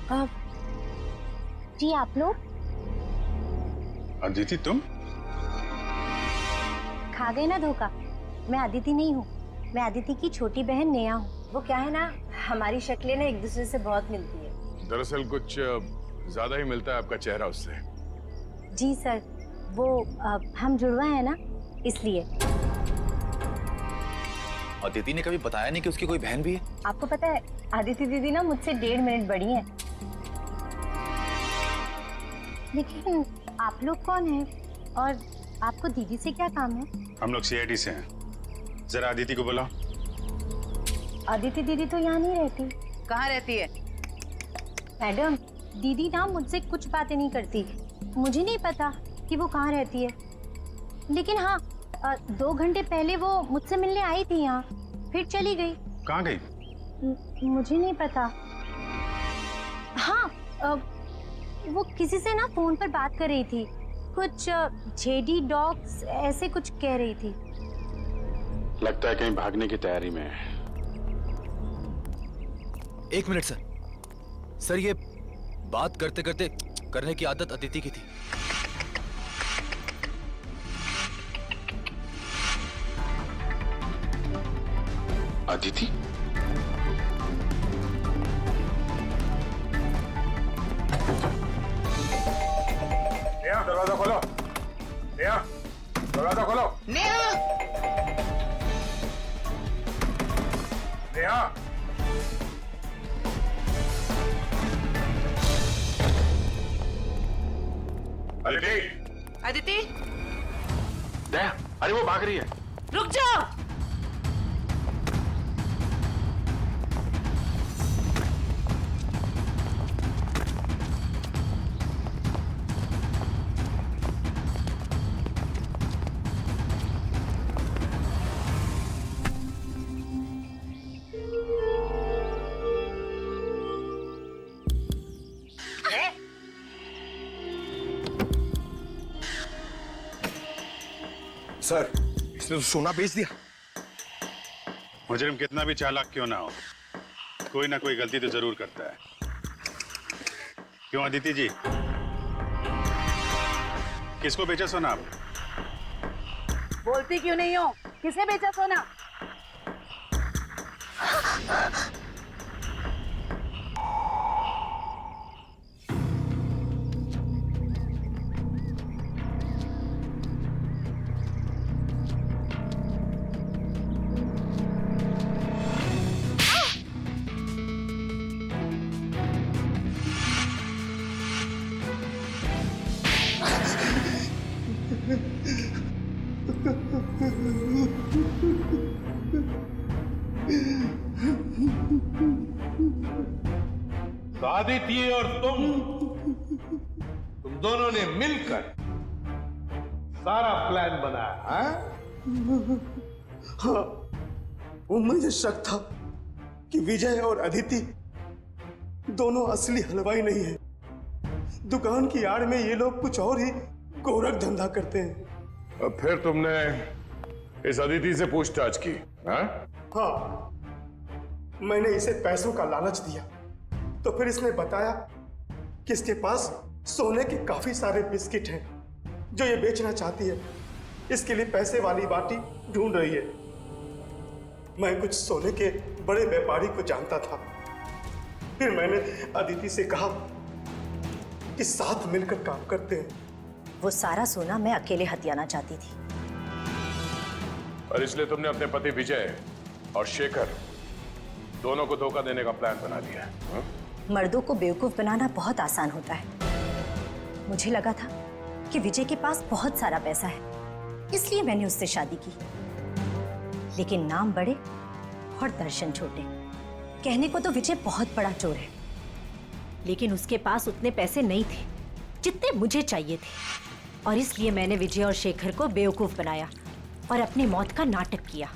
जी आप लोग अदिति तुम खा गए ना धोखा। मैं अदिति नहीं हूँ, मैं अदिति की छोटी बहन नेहा हूँ। वो क्या है ना, हमारी शक्लें ना एक दूसरे से बहुत मिलती है। दरअसल कुछ ज्यादा ही मिलता है आपका चेहरा उससे। जी सर, वो हम जुड़वा है ना, इसलिए। अदिति ने कभी बताया नहीं कि उसकी कोई बहन भी है? आपको पता है अदिति दीदी ना मुझसे 1.5 मिनट बड़ी है। लेकिन आप लोग कौन हैं और आपको दीदी से क्या काम है? हम लोग सीआईडी से हैं। जरा अदिति को बुलाओ। अदिति दीदी तो यहाँ नहीं रहती। कहाँ रहती है? मैडम, दीदी ना मुझसे कुछ बातें नहीं करती। मुझे नहीं पता कि वो कहाँ रहती है। लेकिन हाँ, 2 घंटे पहले वो मुझसे मिलने आई थी यहाँ, फिर चली गई। कहाँ गई? मुझे नहीं पता। हाँ, वो किसी से ना फोन पर बात कर रही थी, कुछ जेडी डॉग्स ऐसे कुछ कह रही थी। लगता है कहीं भागने की तैयारी में है। 1 मिनट सर। सर ये बात करते करते करने की आदत अदिति की थी। अदिति? नेहा, दरवाजा खोलो। नेहा, दरवाजा खोलो। नेहा! नेहा! अदिति! अदिति, नेहा, अरे वो भाग रही है। रुक जाओ। सर, इसने तो सोना बेच दिया। मुजरिम कितना भी चालाक क्यों ना हो, कोई ना कोई गलती तो जरूर करता है। क्यों अदिति जी, किसको बेचा सोना आप? बोलती क्यों नहीं हो? किसे बेचा सोना? अदिति और तुम दोनों ने मिलकर सारा प्लान बनाया, हाँ? हाँ, वो मुझे शक था कि विजय और अदिति दोनों असली हलवाई नहीं है। दुकान की आड़ में ये लोग कुछ और ही गोरख धंधा करते हैं। फिर तुमने इस अदिति से पूछताछ की, हाँ? हाँ, मैंने इसे पैसों का लालच दिया तो फिर इसने बताया कि इसके पास सोने के काफी सारे बिस्किट हैं जो ये बेचना चाहती है। इसके लिए पैसे वाली बाटी ढूंढ रही है। मैं कुछ सोने के बड़े व्यापारी को जानता था। फिर मैंने अदिति से कहा कि साथ मिलकर काम करते हैं। वो सारा सोना मैं अकेले हथियाना चाहती थी। और इसलिए तुमने अपने पति विजय और शेखर दोनों को धोखा देने का प्लान बना लिया, हाँ? मर्दों को बेवकूफ बनाना बहुत आसान होता है। मुझे लगा था कि विजय के पास बहुत सारा पैसा है, इसलिए मैंने उससे शादी की। लेकिन नाम बड़े और दर्शन छोटे। कहने को तो विजय बहुत बड़ा चोर है, लेकिन उसके पास उतने पैसे नहीं थे जितने मुझे चाहिए थे। और इसलिए मैंने विजय और शेखर को बेवकूफ बनाया और अपनी मौत का नाटक किया।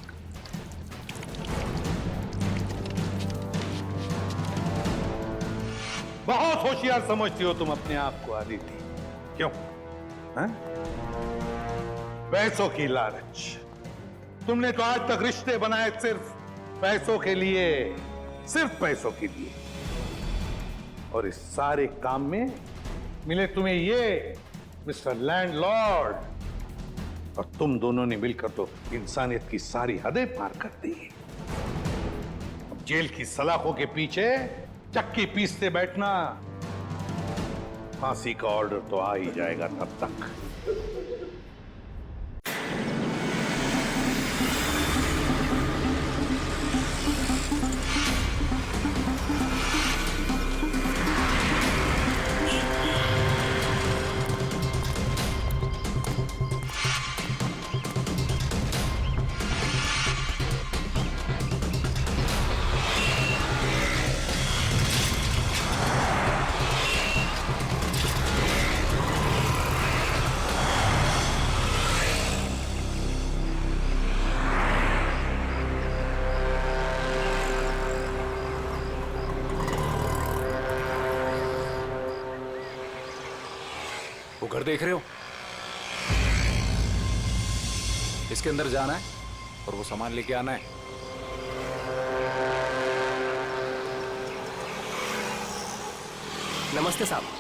बहुत होशियार समझती हो तुम अपने आप को अदिति, क्यों? हाँ? पैसों की लालच। तुमने तो आज तक रिश्ते बनाए सिर्फ पैसों के लिए, सिर्फ पैसों के लिए। और इस सारे काम में मिले तुम्हें ये मिस्टर लैंडलॉर्ड, और तुम दोनों ने मिलकर तो इंसानियत की सारी हदें पार कर दी। अब जेल की सलाखों के पीछे चक्की पीसते बैठना, फांसी का ऑर्डर तो आ ही जाएगा तब तक। वो घर देख रहे हो? इसके अंदर जाना है और वो सामान लेके आना है। नमस्ते साहब।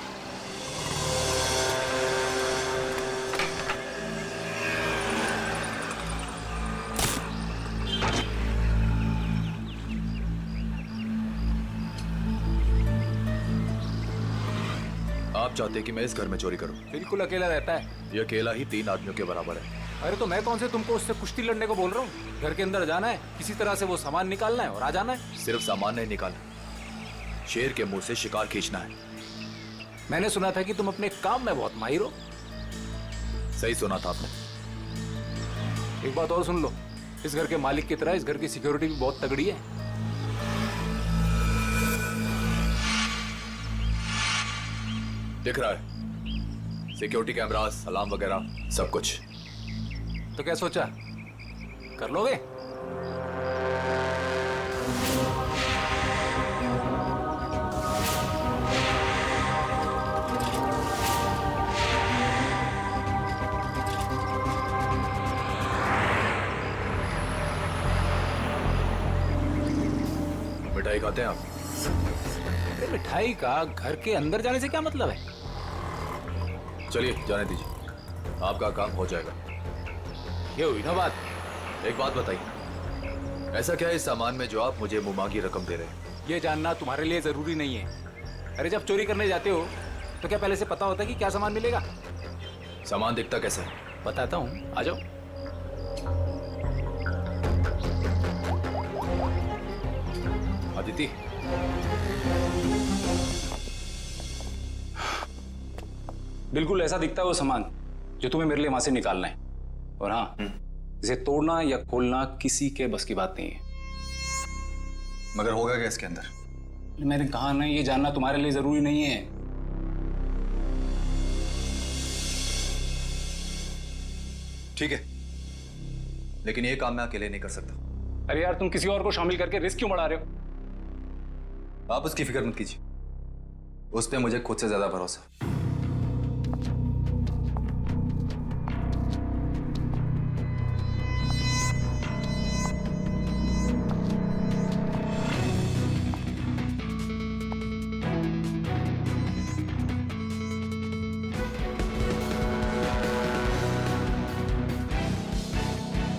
आप चाहते कि मैं इस घर में चोरी करूं? बिल्कुल अकेला रहता है। ये अकेला ही 3 आदमियों के बराबर है। अरे तो मैं कौन से तुमको उससे कुश्ती लड़ने को बोल रहा हूँ? घर के अंदर जाना है, किसी तरह से वो सामान निकालना है और आ जाना है। सिर्फ सामान नहीं निकालना, शेर के मुंह से शिकार खींचना है। मैंने सुना था कि तुम अपने काम में बहुत माहिर हो। सही सुना था आपने। एक बात और सुन लो, इस घर के मालिक की तरह इस घर की सिक्योरिटी भी बहुत तगड़ी है। दिख रहा है, सिक्योरिटी कैमरास, अलार्म वगैरह सब कुछ। तो क्या सोचा, कर लोगे? मिठाई खाते हैं आप? अरे मिठाई का घर के अंदर जाने से क्या मतलब है? चलिए जाने दीजिए, आपका काम हो जाएगा। ये हुई ना बात। एक बात बताइए, ऐसा क्या है इस सामान में जो आप मुझे मुमांगी रकम दे रहे हैं? ये जानना तुम्हारे लिए जरूरी नहीं है। अरे जब चोरी करने जाते हो तो क्या पहले से पता होता है कि क्या सामान मिलेगा? सामान दिखता कैसा है? बताता हूँ, आ जाओ। अदिति, बिल्कुल ऐसा दिखता है वो सामान जो तुम्हें मेरे लिए वहां से निकालना है। और हाँ, इसे तोड़ना या खोलना किसी के बस की बात नहीं है। मगर होगा क्या इसके अंदर? मैंने कहा ना, ये जानना तुम्हारे लिए जरूरी नहीं है। ठीक है, लेकिन ये काम मैं अकेले नहीं कर सकता। अरे यार, तुम किसी और को शामिल करके रिस्क क्यों बढ़ा रहे हो? आप उसकी फिक्र मत कीजिए, उस पर मुझे खुद से ज्यादा भरोसा।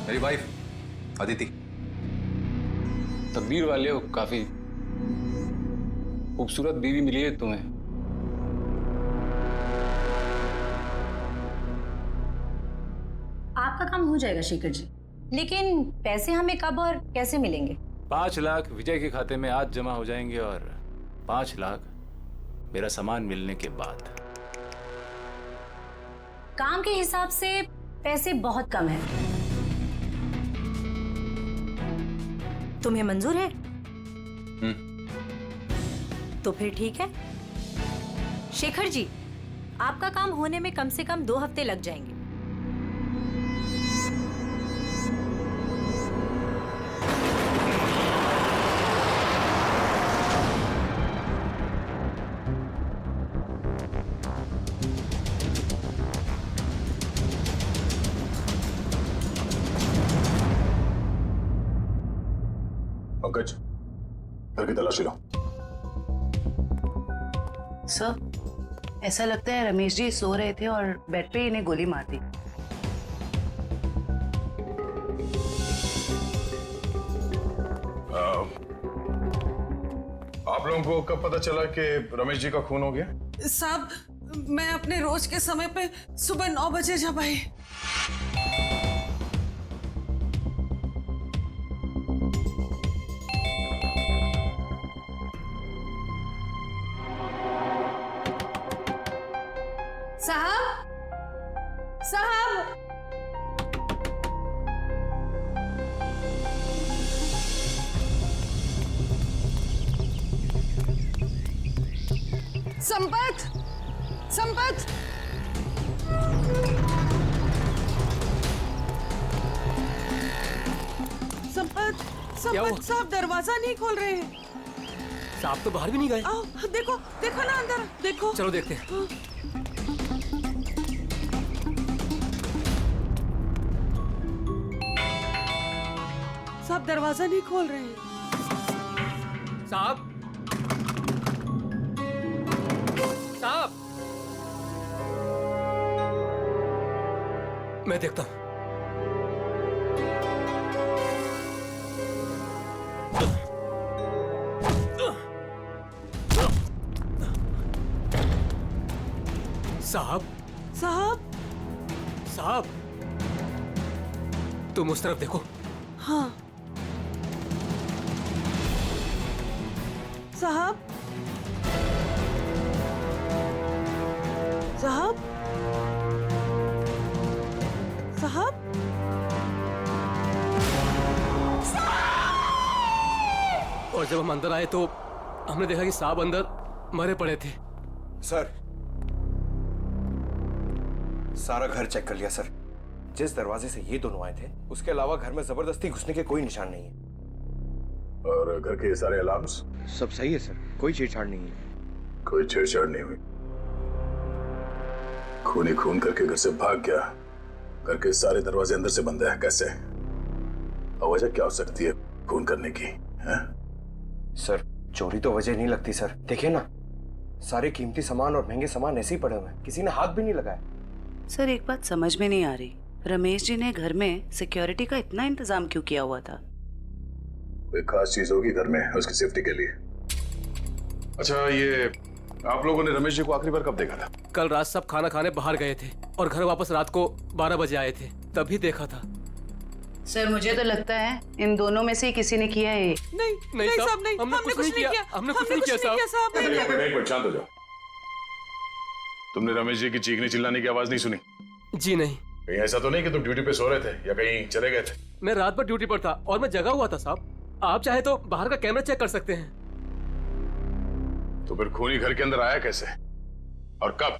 मेरी वाइफ अदिति। तकदीर वाले हो, काफी खूबसूरत बीवी मिली है तुम्हें। आपका काम हो जाएगा शेखर जी, लेकिन पैसे हमें कब और कैसे मिलेंगे? 5 लाख विजय के खाते में आज जमा हो जाएंगे और 5 लाख मेरा सामान मिलने के बाद। काम के हिसाब से पैसे बहुत कम हैं। तुम्हें मंजूर है? तो फिर ठीक है। शेखर जी, आपका काम होने में कम से कम 2 हफ्ते लग जाएंगे। पंकज, घर की तलाशी लो। सर, ऐसा लगता है रमेश जी सो रहे थे और बेड पे इन्हें गोली मार दी। आप लोगों को कब पता चला कि रमेश जी का खून हो गया? साहब, मैं अपने रोज के समय पे सुबह 9 बजे जब आई। साहब, साहब, संपत, संपत, संपत, संपत साहब दरवाजा नहीं खोल रहे हैं। साहब तो बाहर भी नहीं गए। आओ, देखो, देखो ना अंदर, देखो। चलो देखते हैं। साहब दरवाजा नहीं खोल रहे हैं। साहब, साहब, मैं देखता हूं। साहब, साहब, साहब, तुम उस तरफ देखो। हाँ। साहब, साहब, साहब, और जब हम अंदर आए तो हमने देखा कि साहब अंदर मरे पड़े थे। सर, सारा घर चेक कर लिया सर। जिस दरवाजे से ये दोनों आए थे उसके अलावा घर में जबरदस्ती घुसने के कोई निशान नहीं है। और घर के सारे अलार्म्स? सब सही है सर, कोई छेड़छाड़ नहीं है। कोई छेड़छाड़ नहीं हुई। खूनी खून करके घर से भाग गया। घर के सारे दरवाजे अंदर से बंद है, कैसे? और वजह क्या हो सकती है खून करने की? है? सर, चोरी तो वजह नहीं लगती सर। देखिए ना, सारे कीमती सामान और महंगे सामान ऐसे ही पड़े हुए हैं, किसी ने हाथ भी नहीं लगाया। सर, एक बात समझ में नहीं आ रही, रमेश जी ने घर में सिक्योरिटी का इतना इंतजाम क्यों किया हुआ था? कोई खास चीज होगी घर में उसकी सेफ्टी के लिए। अच्छा, ये आप लोगों ने रमेश जी को आखिरी बार कब देखा था? कल रात सब खाना खाने बाहर गए थे और घर वापस रात को 12 बजे आए थे, तभी देखा था। सर, मुझे तो लगता है इन दोनों में से ही किसी ने किया है। नहीं, नहीं साहब, नहीं, हमने कुछ नहीं किया। हमने कुछ नहीं किया साहब। एक मिनट शांत हो जाओ। तुमने रमेश जी की चीखने चिल्लाने की आवाज नहीं सुनी? जी नहीं। कहीं ऐसा तो नहीं कि तुम ड्यूटी पे सो रहे थे या कहीं चले गए थे? मैं रात भर ड्यूटी पर था और मैं जगा हुआ था साहब। आप चाहे तो बाहर का कैमरा चेक कर सकते हैं। तो फिर खूनी घर के अंदर आया कैसे और कब?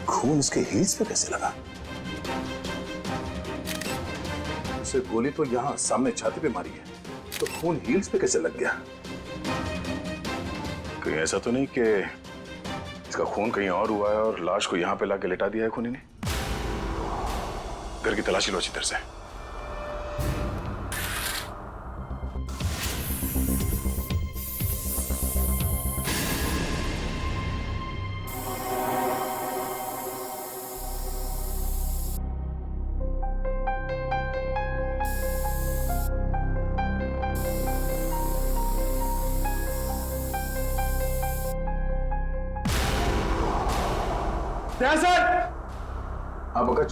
खून इसके हील्स पे कैसे लगा? उसे गोली तो यहां सामने छाती पे मारी है, तो खून हील्स पे कैसे लग गया? कहीं ऐसा तो नहीं कि इसका खून कहीं और हुआ है और लाश को यहां पे लाके लेटा दिया है खूनी ने? घर की तलाशी लो अच्छी तरह से। सर। हाँ पंकज।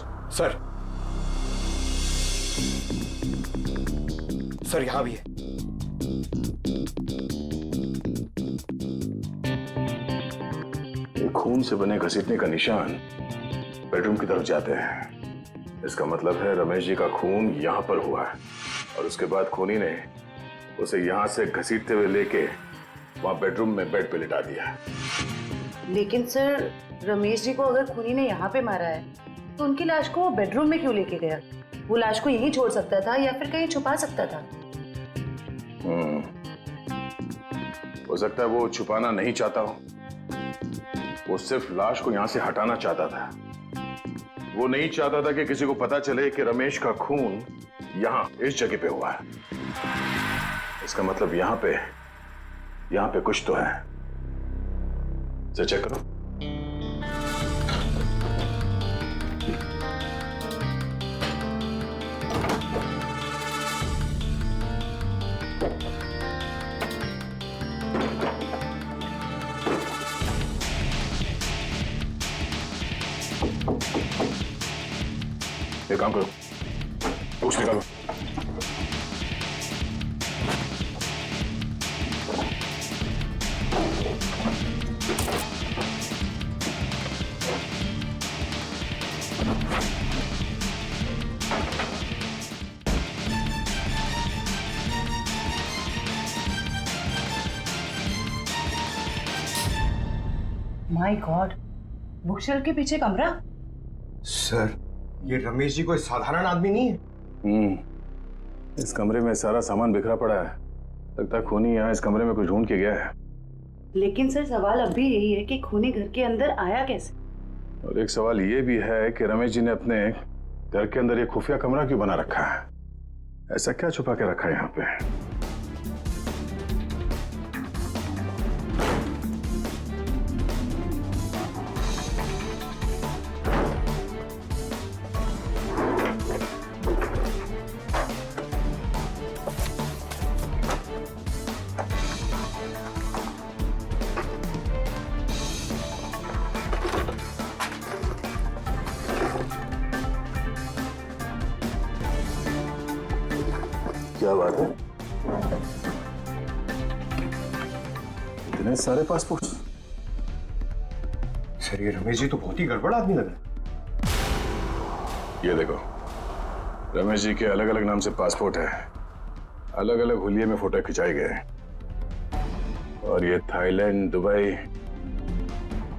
सर, यहाँ भी है। एक खून से बने घसीटने का निशान बेडरूम की तरफ जाते हैं। इसका मतलब है रमेश जी का खून यहाँ पर हुआ है और उसके बाद खूनी ने उसे यहाँ से घसीटते हुए लेके वहां बेडरूम में बेड पे लिटा दिया। लेकिन सर, रमेश जी को अगर खूनी ने यहाँ पे मारा है तो उनकी लाश को वो बेडरूम में क्यों लेके गया? वो लाश को यहीं छोड़ सकता था या फिर कहीं छुपा सकता था। हो सकता है वो छुपाना नहीं चाहता हो, वो सिर्फ लाश को यहाँ से हटाना चाहता था। वो नहीं चाहता था कि किसी को पता चले कि रमेश का खून यहाँ इस जगह पे हुआ है। इसका मतलब यहाँ पे कुछ तो है। इसे चेक करो। एक काम करो, बॉक्स निकालो। माय गॉड, बुकशेल्फ के पीछे कमरा। सर, ये रमेश जी कोई साधारण आदमी नहीं है। इस कमरे में सारा सामान बिखरा पड़ा है। लगता है खूनी यहाँ इस कमरे में कुछ ढूंढ के गया है। लेकिन सर, सवाल अब भी यही है कि खूनी घर के अंदर आया कैसे? और एक सवाल ये भी है कि रमेश जी ने अपने घर के अंदर ये खुफिया कमरा क्यों बना रखा है? ऐसा क्या छुपा के रखा है यहाँ पे? क्या बात है? इतने सारे पासपोर्ट? सर, ये रमेश जी तो बहुत ही गड़बड़ आदमी लग रहा है। ये देखो, रमेश जी के अलग अलग नाम से पासपोर्ट है, अलग अलग हुलिये में फोटो खिंचाए गए हैं। और ये थाईलैंड, दुबई,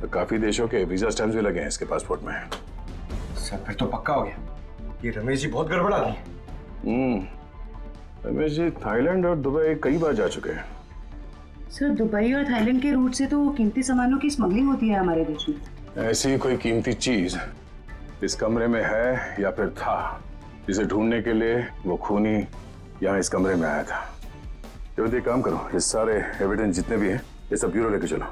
तो काफी देशों के वीजा स्टैम्प्स भी लगे हैं इसके पासपोर्ट में। सर, फिर तो पक्का हो गया, ये रमेश जी बहुत गड़बड़ आदमी है। रमेश जी थाईलैंड और दुबई कई बार जा चुके हैं। सर, दुबई और थाईलैंड के रूट से तो कीमती सामानों की स्मगलिंग होती है हमारे देश में। ऐसी कोई कीमती चीज इस कमरे में है या फिर था, जिसे ढूंढने के लिए वो खूनी यहाँ इस कमरे में आया था। तो एक काम करो, ये सारे एविडेंस जितने भी हैं ये सब ब्यूरो लेके चलो।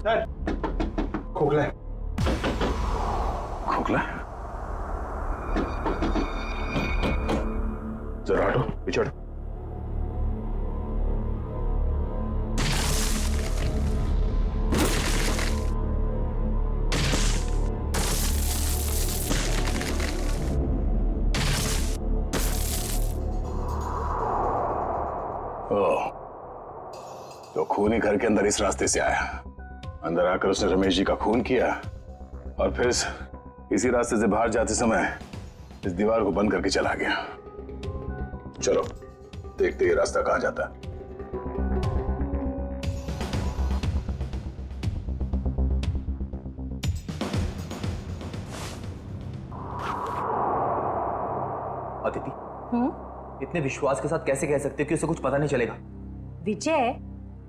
सर, खोखला है। खोखला? जरा हटो, पिछड़। ओह, तो खूनी घर के अंदर इस रास्ते से आया। अंदर आकर उसने रमेश जी का खून किया और फिर इसी रास्ते से बाहर जाते समय इस दीवार को बंद करके चला गया। चलो देखते ये रास्ता कहां जाता है। अदिति, इतने विश्वास के साथ कैसे कह सकते हो कि उसे कुछ पता नहीं चलेगा? विजय,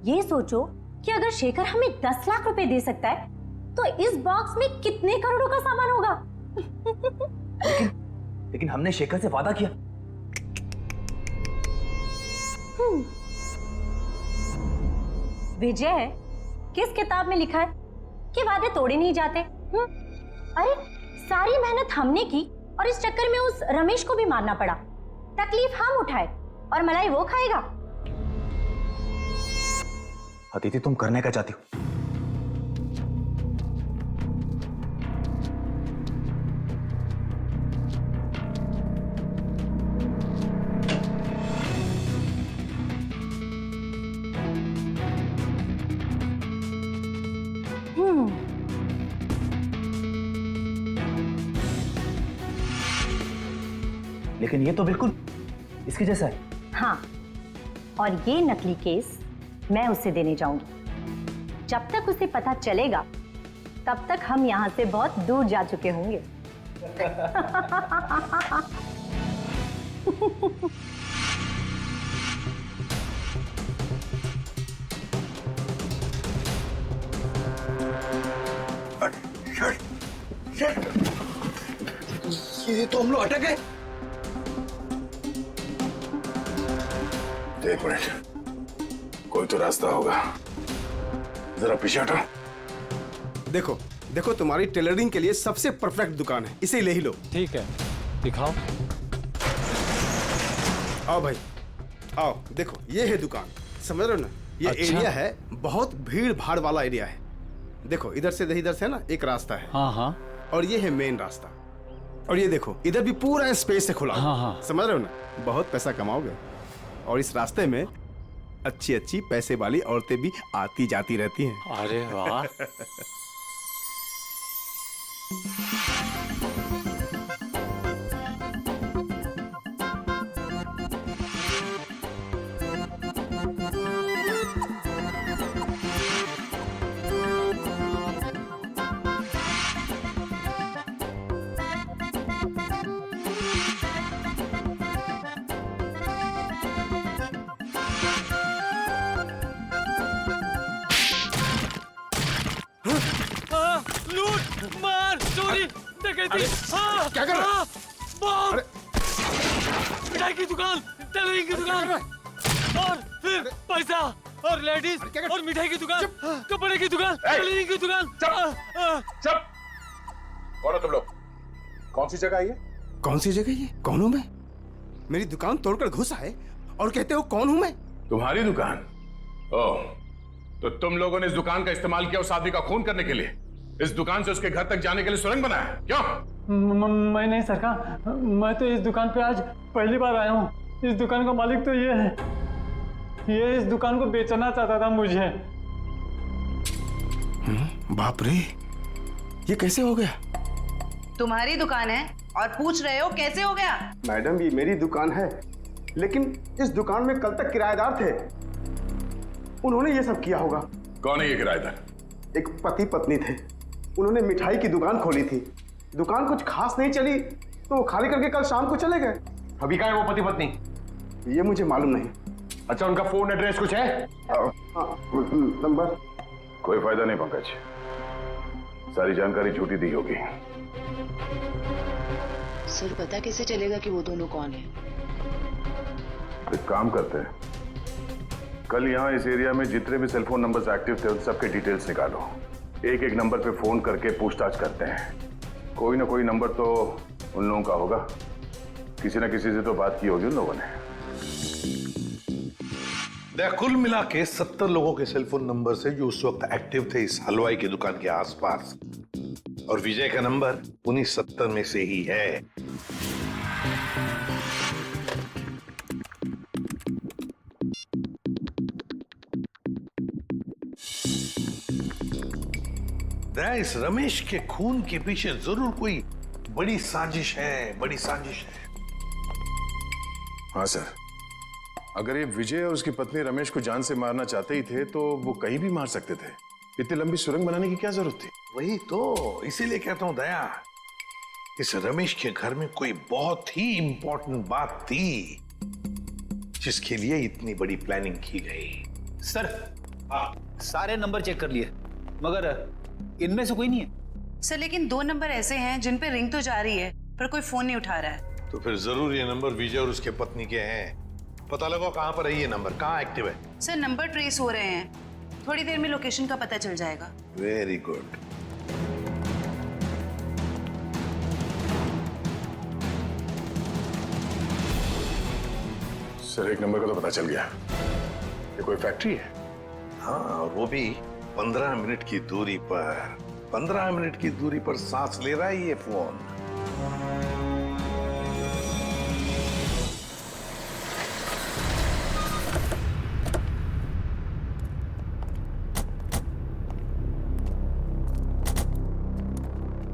ये सोचो कि अगर शेखर हमें 10 लाख रुपए दे सकता है तो इस बॉक्स में कितने करोड़ों का सामान होगा। लेकिन हमने शेखर से वादा किया। विजय, किस किताब में लिखा है कि वादे तोड़े नहीं जाते? अरे सारी मेहनत हमने की और इस चक्कर में उस रमेश को भी मारना पड़ा। तकलीफ हम उठाए और मलाई वो खाएगा। अदिति, तुम करने क्या चाहती हो? लेकिन ये तो बिल्कुल इसके जैसा है। हाँ, और ये नकली केस मैं उसे देने जाऊंगी। जब तक उसे पता चलेगा तब तक हम यहाँ से बहुत दूर जा चुके होंगे। ये तो हम लोग अटक गए। एक मिनट, कोई तो रास्ता होगा। जरा पीछे हटो। देखो देखो, तुम्हारी टेलरिंग के लिए सबसे परफेक्ट दुकान है, इसे ले ही लो। ठीक है, दिखाओ। आओ भाई, आओ। देखो ये है दुकान, समझ रहे हो ना? ये अच्छा। एरिया है, बहुत भीड़ भाड़ वाला एरिया है। देखो इधर से ना एक रास्ता है। हाँ हाँ। और ये है मेन रास्ता। और ये देखो इधर भी पूरा स्पेस है खुला। हाँ हाँ। समझ रहे हो ना? बहुत पैसा कमाओगे। और इस रास्ते में अच्छी अच्छी पैसे वाली औरतें भी आती जाती रहती हैं। अरे वाह। लूट, मार, चोरी, डकैती। क्या कर रहा है? बम, मिठाई की दुकान, टेलरिंग की दुकान, और फिर पैसा और लेडीज और मिठाई की दुकान, कपड़े की दुकान, टेलरिंग की दुकान। चुप। कौन हो तुम लोग? कौन सी जगह है ये? कौन सी जगह ये? कौन हूँ मैं? मेरी दुकान तोड़कर घुस आए और कहते हो कौन हूँ मैं? तुम्हारी दुकान? ओह, तो तुम लोगों ने इस दुकान का इस्तेमाल किया उस आदमी का खून करने के लिए? इस दुकान से उसके घर तक जाने के लिए सुरंग बनाया? क्यों? मैं नहीं सरकार, मैं तो इस दुकान पे आज पहली बार आया हूँ। इस दुकान का मालिक तो ये है। ये इस दुकान को बेचना चाहता था मुझे। बाप रे, ये कैसे हो गया? तुम्हारी दुकान है और पूछ रहे हो कैसे हो गया? मैडम ये मेरी दुकान है, लेकिन इस दुकान में कल तक किराएदार थे। उन्होंने ये सब किया होगा। कौन है ये किराएदार? एक पति पत्नी थे, उन्होंने मिठाई की दुकान खोली थी। दुकान कुछ खास नहीं चली तो वो खाली करके कल शाम को चले गए। अभी कहाँ है वो पति पत्नी? ये मुझे मालूम नहीं। अच्छा, उनका फोन एड्रेस कुछ है? नंबर? कोई फायदा नहीं पंकज, सारी जानकारी झूठी दी होगी। सर पता कैसे चलेगा कि वो दोनों कौन है? एक काम करते हैं, कल यहाँ इस एरिया में जितने भी सेलफोन नंबर्स एक्टिव थे उन सबके डिटेल्स निकालो। एक एक नंबर पे फोन करके पूछताछ करते हैं। कोई ना कोई नंबर तो उन लोगों का होगा। किसी ना किसी से तो बात की होगी उन लोगों ने। कुल मिला के 70 लोगों के सेलफोन नंबर से जो उस वक्त एक्टिव थे इस हलवाई की दुकान के आसपास, और विजय का नंबर उन्हीं 70 में से ही है। इस रमेश के खून के पीछे जरूर कोई बड़ी साजिश है, बड़ी साजिश है। हाँ सर, अगर ये विजय और उसकी पत्नी रमेश को जान से मारना चाहते ही थे तो वो कहीं भी मार सकते थे। इतनी लंबी सुरंग बनाने की क्या जरूरत थी? वही तो, इसीलिए कहता हूं दया, इस रमेश के घर में कोई बहुत ही इंपॉर्टेंट बात थी जिसके लिए इतनी बड़ी प्लानिंग की गई। सर, सारे नंबर चेक कर लिए मगर इनमें से कोई नहीं है। सर लेकिन 2 नंबर ऐसे हैं जिन पे रिंग तो जा रही है पर कोई फोन नहीं उठा रहा है। तो फिर जरूर ये नंबर विजय और उसके पत्नी के हैं। पता लगाओ कहां पर है ये नंबर, कहां एक्टिव है। सर नंबर ट्रेस हो रहे हैं, थोड़ी देर में लोकेशन का पता चल जाएगा। Very good. सर एक नंबर का तो पता चल गया। ये कोई फैक्ट्री है? हाँ, और वो भी 15 मिनट की दूरी पर। 15 मिनट की दूरी पर सांस ले रहा है ये फोन।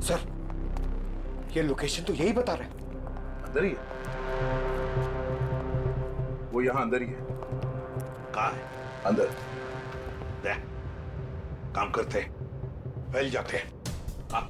सर, ये लोकेशन तो यही बता रहे हैं। अंदर ही है, वो यहां अंदर ही है। कहाँ है? अंदर। देख, काम करते हैं, फैल जाते हैं। हाँ।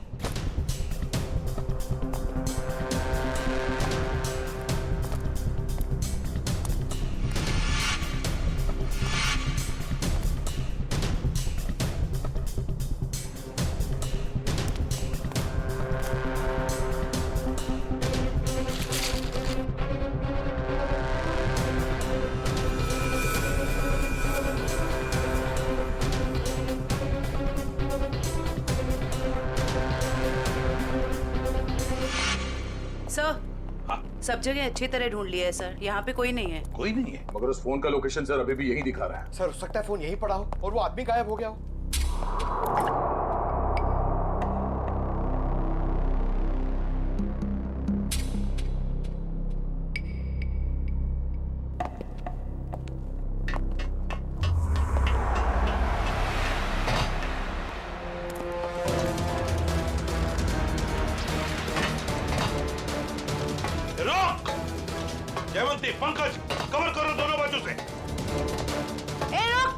सर, सब जगह अच्छी तरह ढूंढ लिया है सर, यहाँ पे कोई नहीं है। कोई नहीं है, मगर उस फोन का लोकेशन सर अभी भी यही दिखा रहा है। सर, हो सकता है फोन यहीं पड़ा हो और वो आदमी गायब हो गया हो। रोक! जयवंती, पंकज, कवर करो दोनों बाजू से। ए रुक!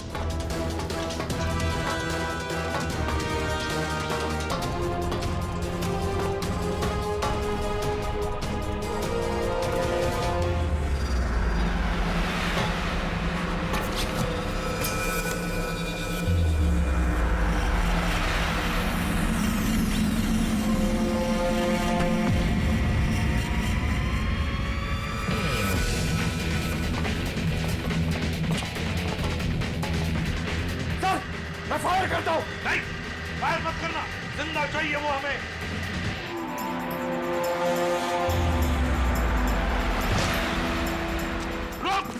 मैं फायर करता हूं। नहीं, फायर मत करना, जिंदा चाहिए वो हमें। रोक!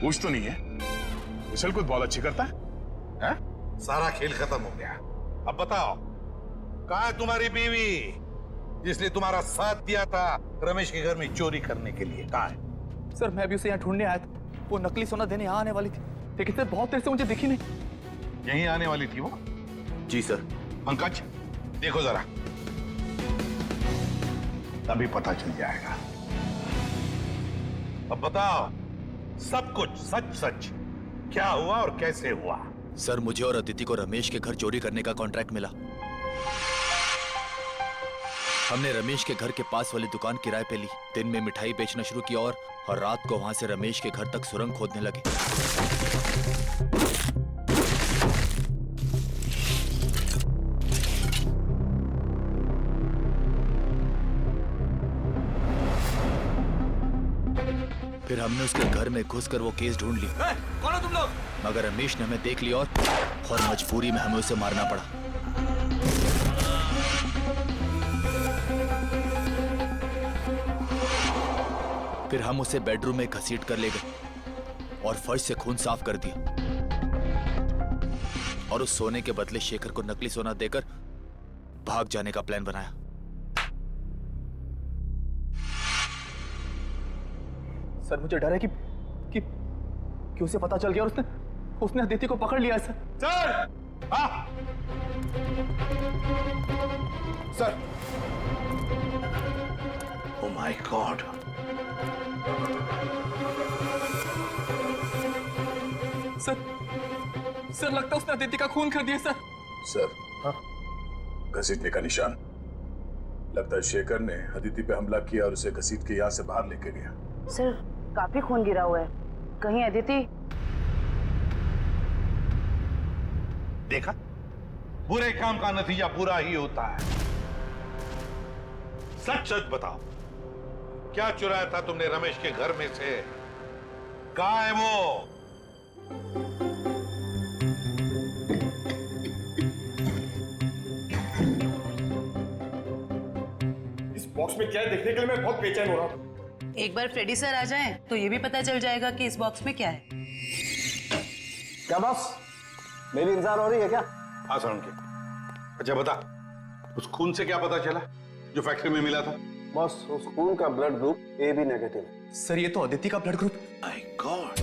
पूछ तो नहीं है, विशल कुछ बहुत अच्छी करता है? सारा खेल खत्म हो गया। अब बताओ, कहाँ है तुम्हारी बीवी जिसने तुम्हारा साथ दिया था रमेश के घर में चोरी करने के लिए? कहाँ है? सर, मैं भी उसे यहाँ ढूंढने आया था। वो नकली सोना देने यहाँ आने वाली थी, लेकिन सर बहुत देर से मुझे दिखी नहीं। यहीं आने वाली थी वो? जी सर। पंकज, देखो जरा, तभी पता चल जाएगा। अब बताओ, सब कुछ सच सच क्या हुआ और कैसे हुआ? सर, मुझे और अदिति को रमेश के घर चोरी करने का कॉन्ट्रैक्ट मिला। हमने रमेश के घर के पास वाली दुकान किराए पे ली, दिन में मिठाई बेचना शुरू किया और रात को वहां से रमेश के घर तक सुरंग खोदने लगे। फिर हमने उसके घर में घुसकर वो केस ढूंढ ली। कौन हो तुम लोग? मगर रमेश ने हमें देख लिया और मजबूरी में हमें उसे मारना पड़ा। फिर हम उसे बेडरूम में घसीट कर ले गए और फर्श से खून साफ कर दिया और उस सोने के बदले शेखर को नकली सोना देकर भाग जाने का प्लान बनाया। सर, मुझे डर है कि उसे पता चल गया और उसने अदिति को पकड़ लिया। सर, हाँ। Sir, oh my God, sir लगता है उसने अदिति का खून कर दिया। सर, घसीटने का निशान। लगता है शेखर ने अदिति पे हमला किया और उसे घसीट के यहाँ से बाहर लेके गया। सर, काफी खून गिरा हुआ है। कहीं अदिति? देखा, बुरे काम का नतीजा बुरा ही होता है। सच सच बताओ, क्या चुराया था तुमने रमेश के घर में से? कहाँ है वो? इस बॉक्स में क्या है देखने के लिए मैं बहुत बेचैन हो रहा हूँ। एक बार फ्रेडी सर आ जाएं तो ये भी पता चल जाएगा कि इस बॉक्स में क्या है। क्या बॉस, मेरी इंतजार हो रही है क्या? हाँ सर उनके। अच्छा बता, उस खून से क्या पता चला जो फैक्ट्री में मिला था? बॉस, उस खून का ब्लड ग्रुप AB नेगेटिव है। सर ये तो अदिति का ब्लड ग्रुप। माय गॉड,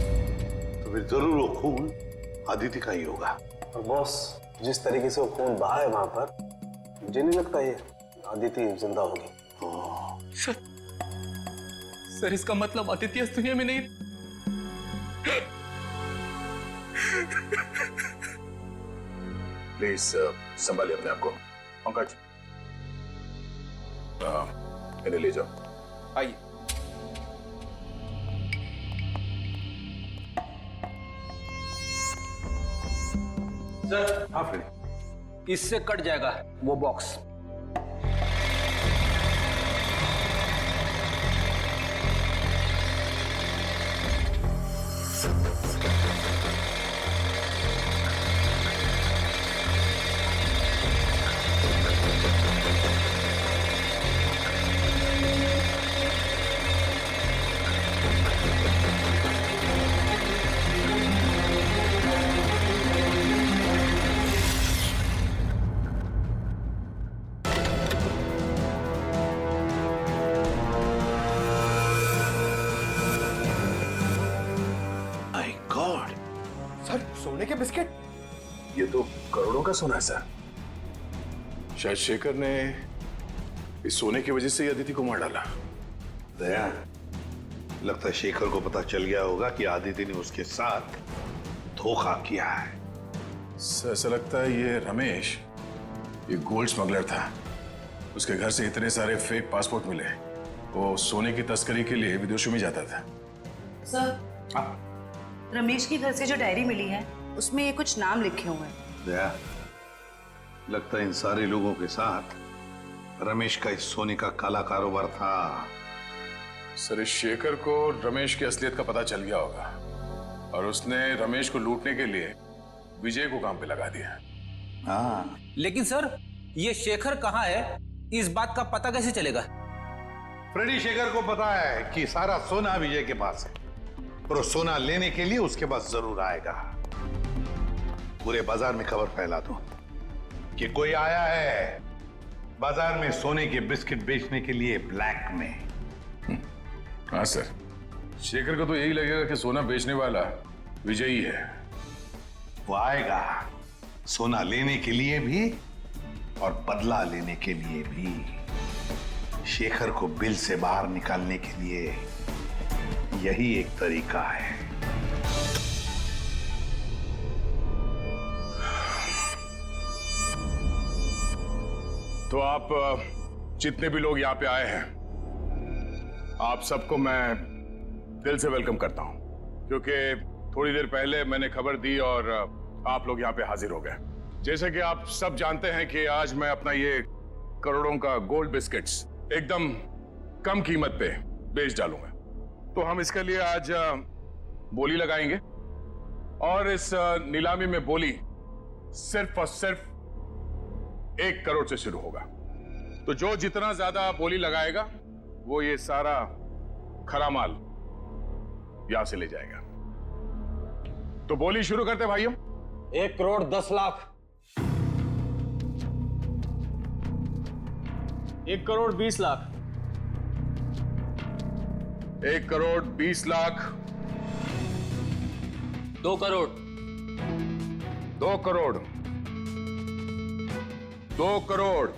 तो फिर जरूर वो खून अदिति का ही होगा। और बॉस, जिस तरीके से वो खून बहा है वहां पर, मुझे नहीं लगता ये अदिति जिंदा होगी। सर इसका मतलब अदिति इस दुनिया में नहीं। प्लीज संभालिए अपने आप को। पंकज, इन्हें ले जाओ। आइए। सर, हाँ फ्रेडी, इससे कट जाएगा वो बॉक्स। सोने के बिस्किट? ये तो करोड़ों का सोना है सर। शायद शेखर ने इस सोने की वजह से ही अदिति को मार डाला। दया, लगता है शेखर को पता चल गया होगा कि आदिति ने उसके साथ धोखा किया है। सर ऐसा लगता है ये रमेश ये गोल्ड स्मगलर था। उसके घर से इतने सारे फेक पासपोर्ट मिले। वो सोने की तस्करी के लिए विदेशों में जाता था। सर, रमेश के घर से जो डायरी मिली है उसमें ये कुछ नाम लिखे हुए हैं। दया, लगता है इन सारे लोगों के साथ रमेश का इस सोने का काला कारोबार था। सर इस शेखर को रमेश की असलियत का पता चल गया होगा और उसने रमेश को लूटने के लिए विजय को काम पे लगा दिया। हाँ, लेकिन सर ये शेखर कहाँ है, इस बात का पता कैसे चलेगा? फ्रेडी, शेखर को पता है कि सारा सोना विजय के पास है और वो सोना लेने के लिए उसके पास जरूर आएगा। पूरे बाजार में खबर फैला दो कि कोई आया है बाजार में सोने के बिस्किट बेचने के लिए ब्लैक में। हाँ सर, शेखर को तो यही लगेगा कि सोना बेचने वाला विजय ही है। वो आएगा सोना लेने के लिए भी और बदला लेने के लिए भी। शेखर को बिल से बाहर निकालने के लिए यही एक तरीका है। तो आप जितने भी लोग यहाँ पे आए हैं, आप सबको मैं दिल से वेलकम करता हूँ, क्योंकि थोड़ी देर पहले मैंने खबर दी और आप लोग यहाँ पे हाजिर हो गए। जैसे कि आप सब जानते हैं कि आज मैं अपना ये करोड़ों का गोल्ड बिस्किट्स एकदम कम कीमत पे बेच डालूंगा। तो हम इसके लिए आज बोली लगाएंगे और इस नीलामी में बोली सिर्फ और सिर्फ 1 करोड़ से शुरू होगा। तो जो जितना ज्यादा बोली लगाएगा वो ये सारा खरा माल यहां से ले जाएगा। तो बोली शुरू करते भाइयों। 1 करोड़ 10 लाख। 1 करोड़ 20 लाख। 1 करोड़ 20 लाख। 2 करोड़। 2 करोड़। 2 करोड़।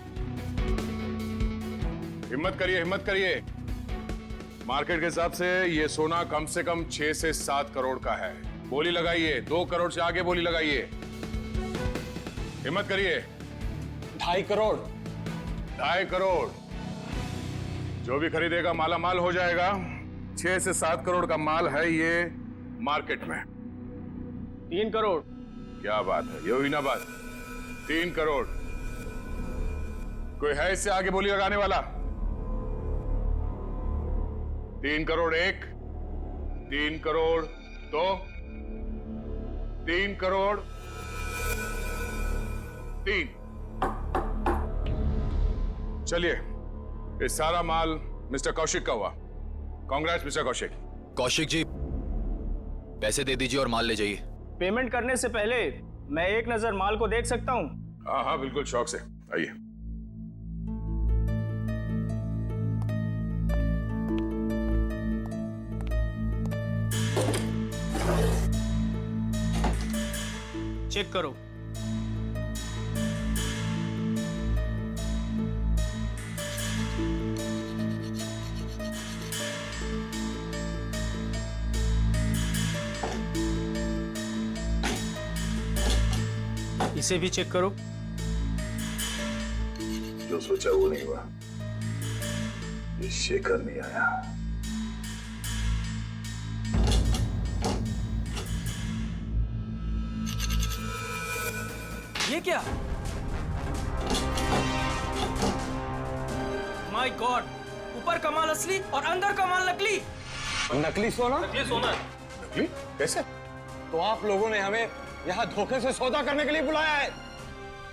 हिम्मत करिए, हिम्मत करिए। मार्केट के हिसाब से ये सोना कम से कम 6 से 7 करोड़ का है। बोली लगाइए, 2 करोड़ से आगे बोली लगाइए। हिम्मत करिए। 2.5 करोड़। 2.5 करोड़। जो भी खरीदेगा माला माल हो जाएगा। 6 से 7 करोड़ का माल है ये मार्केट में। 3 करोड़। क्या बात है, ये हुई ना बात। 3 करोड़। कोई है इससे आगे बोली लगाने वाला? 3 करोड़ 1, 3 करोड़ 2, 3 करोड़ 3। चलिए, ये सारा माल मिस्टर कौशिक का हुआ। कांग्रेस मिस्टर कौशिक। कौशिक जी, पैसे दे दीजिए और माल ले जाइए। पेमेंट करने से पहले मैं एक नजर माल को देख सकता हूँ? हाँ हाँ बिल्कुल, शौक से आइए। चेक करो। इसे भी चेक करो। जो सोचा वो नहीं हुआ। ये शेखर नहीं आया। ये क्या? माय गॉड, ऊपर कमाल असली और अंदर कमाल नकली। नकली सोना? ये सोना। नकली? कैसे? तो आप लोगों ने हमें यहाँ धोखे से सौदा करने के लिए बुलाया है।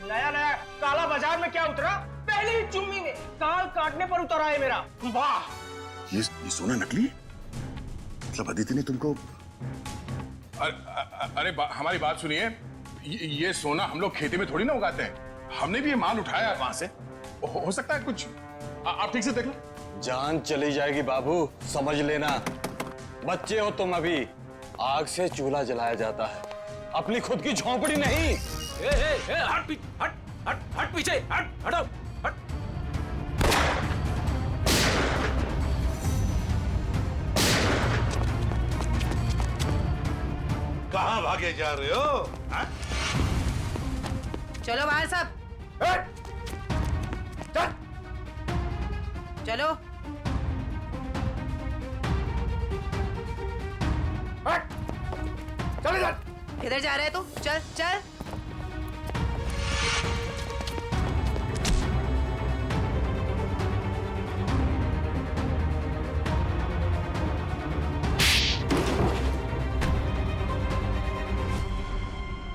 नया नया काला बाजार में क्या उतरा? पहली ही चुम्मी में काल काटने पर उतरा है मेरा। वाह! ये सोना नकली? मतलब अदिति ने तुमको? अरे हमारी बात सुनिए। ये सोना हम लोग खेती में थोड़ी ना उगाते हैं। हमने भी ये माल उठाया वहां से। हो सकता है कुछ। आप ठीक से देख लो। जान चली जाएगी बाबू, समझ लेना। बच्चे हो तुम अभी। आग से चूल्हा जलाया जाता है, अपनी खुद की झोंपड़ी नहीं। हट पीछे, हटो, हट। कहां भागे जा रहे हो? हा? चलो बाहर सब, चलो। चले जा। किधर जा रहे है तू? चल चल।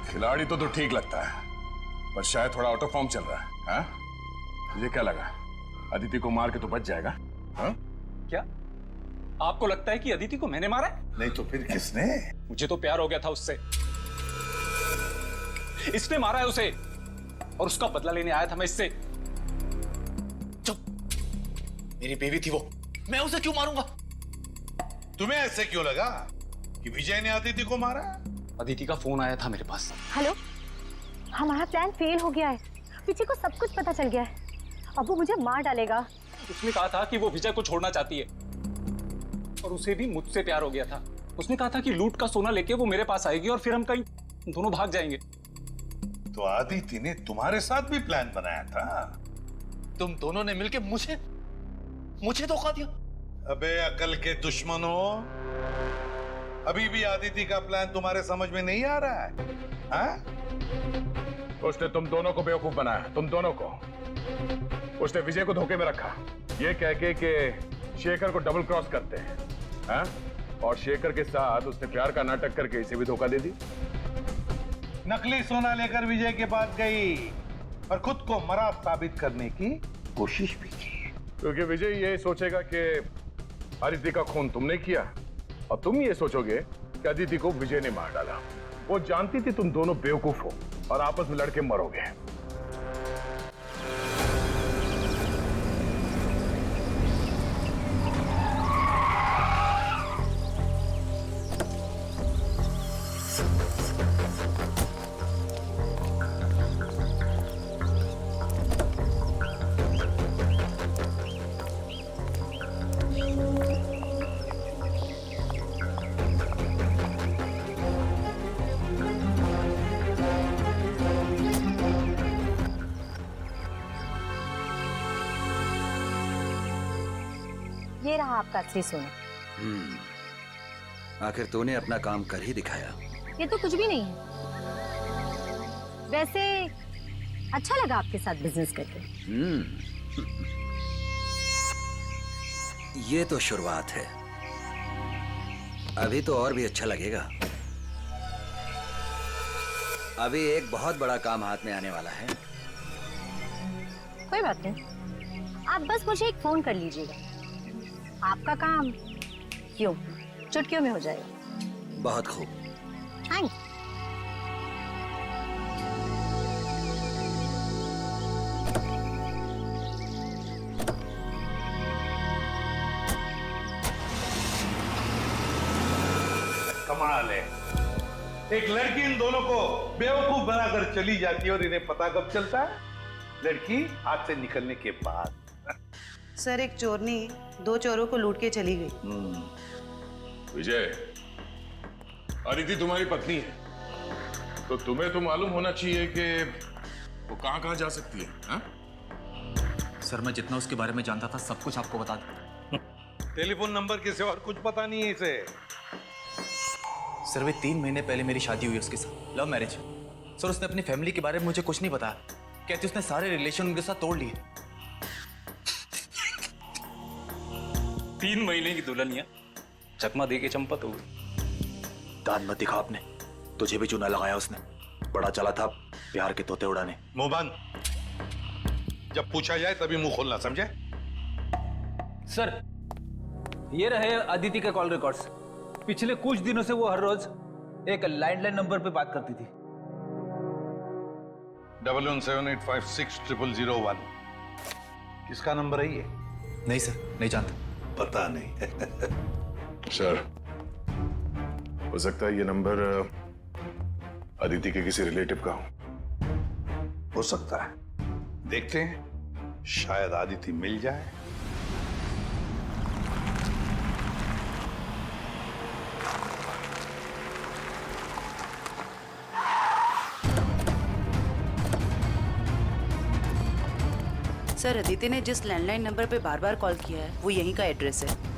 खिलाड़ी तो ठीक लगता है, पर शायद थोड़ा आउट ऑफ फॉर्म चल रहा है। हाँ? तुझे क्या लगा अदिति को मार के तो बच जाएगा? हाँ? क्या आपको लगता है कि अदिति को मैंने मारा है? नहीं तो फिर किसने? मुझे तो प्यार हो गया था उससे। इसने मारा है उसे और उसका बदला लेने आया था मैं इससे। चुप, मेरी बेबी थी वो, मैं उसे क्यों मारूंगा? तुम्हें ऐसे क्यों लगा कि विजय ने अदिति को मारा? अदिति का फोन आया था मेरे पास। हेलो, हमारा प्लान फेल हो गया है। विजय को सब कुछ पता चल गया है। अब वो मुझे मार डालेगा। उसने कहा था कि वो विजय को छोड़ना चाहती है और उसे भी मुझसे प्यार हो गया था। उसने कहा था कि लूट का सोना लेके वो मेरे पास आएगी और फिर हम कहीं दोनों भाग जाएंगे। तो अदिति ने तुम्हारे साथ भी प्लान बनाया था? तुम दोनों ने मिलकर मुझे धोखा दिया। अबे अकल के दुश्मनों, अभी भी अदिति का प्लान तुम्हारे समझ में नहीं आ रहा है? हाँ? उसने तुम दोनों को बेवकूफ बनाया, तुम दोनों को। उसने विजय को धोखे में रखा, ये कह के कि शेखर को डबल क्रॉस करते हैं। हाँ? और शेखर के साथ उसने प्यार का नाटक करके इसे भी धोखा दे दी। नकली सोना लेकर विजय के पास गई और खुद को मरा साबित करने की कोशिश भी की, क्योंकि विजय ये सोचेगा कि अदिति का खून तुमने किया और तुम ये सोचोगे कि अदिति को विजय ने मार डाला। वो जानती थी तुम दोनों बेवकूफ हो और आपस में लड़के मरोगे। ये रहा आपका असली सोना। आखिर तूने अपना काम कर ही दिखाया। ये तो कुछ भी नहीं है। वैसे अच्छा लगा आपके साथ बिजनेस करके। ये तो शुरुआत है, अभी तो और भी अच्छा लगेगा। अभी एक बहुत बड़ा काम हाथ में आने वाला है। कोई बात नहीं, आप बस मुझे एक फोन कर लीजिएगा, आपका काम क्यों चुटकियों में हो जाएगा। बहुत खूब। थैंक्स। कमाल है, एक लड़की इन दोनों को बेवकूफ बनाकर चली जाती है और इन्हें पता कब चलता है? लड़की हाथ से निकलने के बाद। सर, एक चोरनी 2 चोरों को लूट के चली गई। विजय, अदिति तुम्हारी पत्नी है, तो तुम्हें तो मालूम होना चाहिए कि वो कहां कहां जा सकती है। हा? सर, मैं जितना उसके बारे में जानता था सब कुछ आपको बता दूं। टेलीफोन नंबर के सिवा और कुछ पता नहीं है इसे। सर, वे 3 महीने पहले मेरी शादी हुई उसके साथ, लव मैरिज। सर, उसने अपनी फैमिली के बारे में मुझे कुछ नहीं बताया, कहती उसने सारे रिलेशन उनके साथ तोड़ लिए। 3 महीने की दुल्हनिया चकमा दे के चंपत हो गई। दान मत दिखा आपने, तुझे भी चूना लगाया उसने। बड़ा चला था प्यार के तोते उड़ाने। मुंह बंद, जब पूछा जाए तभी मुंह खोलना, समझे? सर, ये रहे अदिति के कॉल रिकॉर्ड्स। पिछले कुछ दिनों से वो हर रोज एक लैंडलाइन नंबर पे बात करती थी। 1178560001। किसका नंबर है ये? नहीं सर, नहीं जानता। पता नहीं। सर, हो सकता है ये नंबर अदिति के किसी रिलेटिव का हो सकता है, देखते हैं, शायद अदिति मिल जाए। सर, अदिति ने जिस लैंडलाइन नंबर पे बार बार कॉल किया है वो यहीं का एड्रेस है।